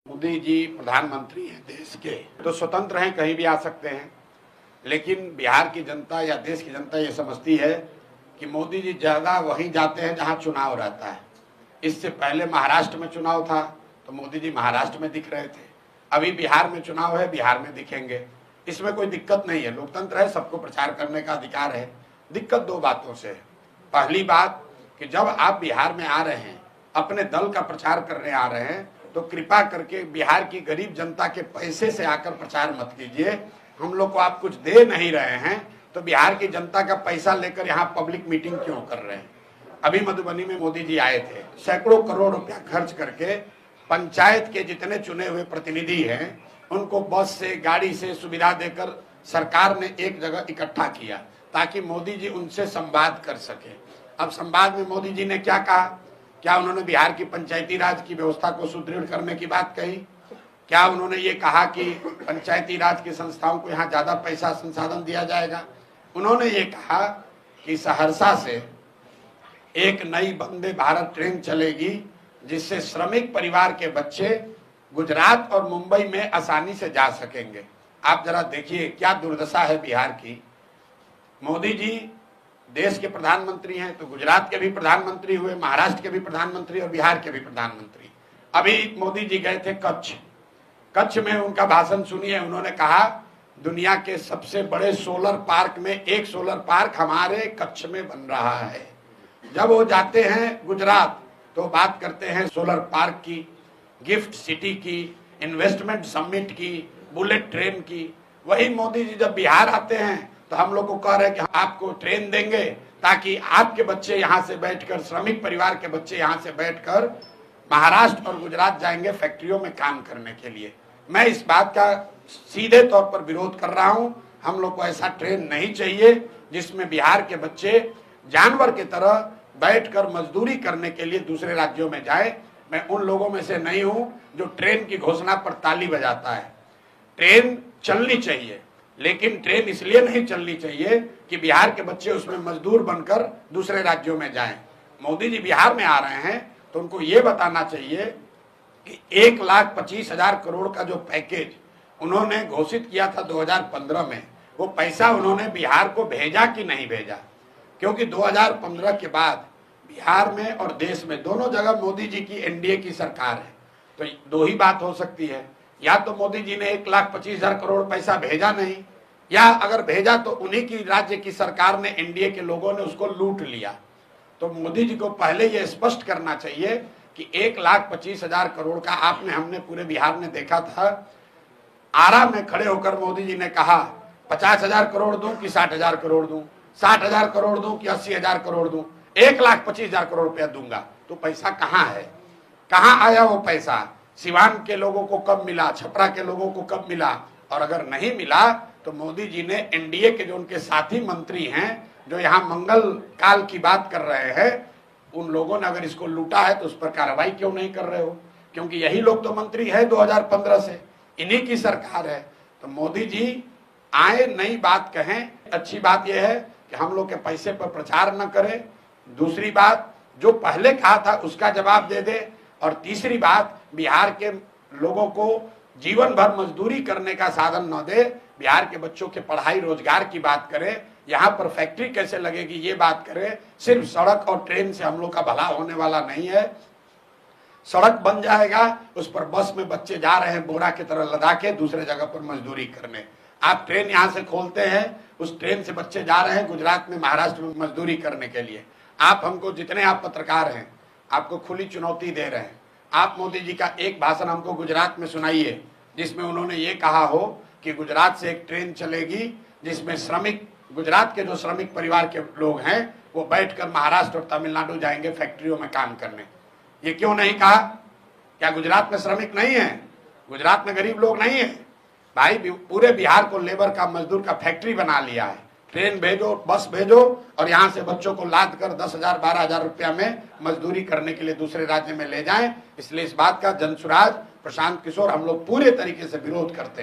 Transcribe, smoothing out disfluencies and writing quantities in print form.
मोदी जी प्रधानमंत्री हैं देश के, तो स्वतंत्र हैं, कहीं भी आ सकते हैं। लेकिन बिहार की जनता या देश की जनता ये समझती है कि मोदी जी ज्यादा वहीं जाते हैं जहां चुनाव रहता है। इससे पहले महाराष्ट्र में चुनाव था तो मोदी जी महाराष्ट्र में दिख रहे थे। अभी बिहार में चुनाव है, बिहार में दिखेंगे। इसमें कोई दिक्कत नहीं है, लोकतंत्र है, सबको प्रचार करने का अधिकार है। दिक्कत दो बातों से है। पहली बात कि जब आप बिहार में आ रहे हैं, अपने दल का प्रचार करने आ रहे हैं, तो कृपा करके बिहार की गरीब जनता के पैसे से आकर प्रचार मत कीजिए। हम लोग को आप कुछ दे नहीं रहे हैं तो बिहार की जनता का पैसा लेकर यहाँ पब्लिक मीटिंग क्यों कर रहे हैं। अभी मधुबनी में मोदी जी आए थे, सैकड़ों करोड़ रुपया खर्च करके पंचायत के जितने चुने हुए प्रतिनिधि हैं उनको बस से, गाड़ी से सुविधा देकर सरकार ने एक जगह इकट्ठा किया ताकि मोदी जी उनसे संवाद कर सके। अब संवाद में मोदी जी ने क्या कहा? क्या उन्होंने बिहार की पंचायती राज की व्यवस्था को सुदृढ़ करने की बात कही? क्या उन्होंने ये कहा कि पंचायती राज की संस्थाओं को यहाँ ज्यादा पैसा संसाधन दिया जाएगा? उन्होंने ये कहा कि सहरसा से एक नई वंदे भारत ट्रेन चलेगी जिससे श्रमिक परिवार के बच्चे गुजरात और मुंबई में आसानी से जा सकेंगे। आप जरा देखिए क्या दुर्दशा है बिहार की। मोदी जी देश के प्रधानमंत्री हैं तो गुजरात के भी प्रधानमंत्री हुए, महाराष्ट्र के भी प्रधानमंत्री और बिहार के भी प्रधानमंत्री। अभी मोदी जी गए थे कच्छ में उनका भाषण सुनिए। उन्होंने कहा दुनिया के सबसे बड़े सोलर पार्क में एक सोलर पार्क हमारे कच्छ में बन रहा है। जब वो जाते हैं गुजरात तो बात करते हैं सोलर पार्क की, गिफ्ट सिटी की, इन्वेस्टमेंट समिट की, बुलेट ट्रेन की। वही मोदी जी जब बिहार आते हैं तो हम लोग को कह रहे हैं कि आपको ट्रेन देंगे ताकि आपके बच्चे यहाँ से बैठकर, श्रमिक परिवार के बच्चे यहाँ से बैठकर महाराष्ट्र और गुजरात जाएंगे फैक्ट्रियों में काम करने के लिए। मैं इस बात का सीधे तौर पर विरोध कर रहा हूँ। हम लोग को ऐसा ट्रेन नहीं चाहिए जिसमें बिहार के बच्चे जानवर की तरह बैठकर मजदूरी करने के लिए दूसरे राज्यों में जाए। मैं उन लोगों में से नहीं हूं जो ट्रेन की घोषणा पर ताली बजाता है। ट्रेन चलनी चाहिए, लेकिन ट्रेन इसलिए नहीं चलनी चाहिए कि बिहार के बच्चे उसमें मजदूर बनकर दूसरे राज्यों में जाएं। मोदी जी बिहार में आ रहे हैं तो उनको ये बताना चाहिए कि 1,25,000 करोड़ का जो पैकेज उन्होंने घोषित किया था 2015 में, वो पैसा उन्होंने बिहार को भेजा कि नहीं भेजा। क्योंकि 2015 के बाद बिहार में और देश में दोनों जगह मोदी जी की एनडीए की सरकार है। तो दो ही बात हो सकती है, या तो मोदी जी ने 1,25,000 करोड़ पैसा भेजा नहीं, या अगर भेजा तो उन्हीं की राज्य की सरकार ने, एनडीए के लोगों ने उसको लूट लिया। तो मोदी जी को पहले ये स्पष्ट करना चाहिए कि 1,25,000 करोड़ का हमने पूरे बिहार में देखा था। आरा में खड़े होकर मोदी जी ने कहा 50,000 करोड़ दूं कि 60,000 करोड़ दूं, 60,000 करोड़ दूं कि 80,000 करोड़ दूं, 1,25,000 करोड़ रुपया दूंगा। तो पैसा कहाँ है? कहाँ आया वो पैसा? सिवान के लोगों को कब मिला? छपरा के लोगों को कब मिला? और अगर नहीं मिला तो मोदी जी ने एनडीए के जो उनके साथी मंत्री हैं जो यहाँ मंगल काल की बात कर रहे हैं, उन लोगों ने अगर इसको लूटा है तो उस पर कार्रवाई क्यों नहीं कर रहे हो? क्योंकि यही लोग तो मंत्री है 2015 से, इन्हीं की सरकार है। तो मोदी जी आए, नई बात कहें। अच्छी बात यह है कि हम लोग के पैसे पर प्रचार न करें। दूसरी बात, जो पहले कहा था उसका जवाब दे दे। और तीसरी बात, बिहार के लोगों को जीवन भर मजदूरी करने का साधन न दे। बिहार के बच्चों के पढ़ाई रोजगार की बात करे, यहाँ पर फैक्ट्री कैसे लगेगी ये बात करे। सिर्फ सड़क और ट्रेन से हम लोग का भला होने वाला नहीं है। सड़क बन जाएगा, उस पर बस में बच्चे जा रहे हैं बोरा की तरह लदा के दूसरे जगह पर मजदूरी करने। आप ट्रेन यहाँ से खोलते हैं, उस ट्रेन से बच्चे जा रहे हैं गुजरात में, महाराष्ट्र में मजदूरी करने के लिए। आप हमको, जितने आप पत्रकार हैं, आपको खुली चुनौती दे रहे हैं। आप मोदी जी का एक भाषण हमको गुजरात में सुनाइए जिसमें उन्होंने ये कहा हो कि गुजरात से एक ट्रेन चलेगी जिसमें श्रमिक, गुजरात के जो श्रमिक परिवार के लोग हैं वो बैठकर महाराष्ट्र और तमिलनाडु जाएंगे फैक्ट्रियों में काम करने। ये क्यों नहीं कहा? क्या गुजरात में श्रमिक नहीं है? गुजरात में गरीब लोग नहीं है? भाई, पूरे बिहार को लेबर का, मजदूर का फैक्ट्री बना लिया है। ट्रेन भेजो, बस भेजो और यहाँ से बच्चों को लाद कर 10,000 12,000 रुपया में मजदूरी करने के लिए दूसरे राज्य में ले जाएं। इसलिए इस बात का जनसुराज प्रशांत किशोर हम लोग पूरे तरीके से विरोध करते हैं।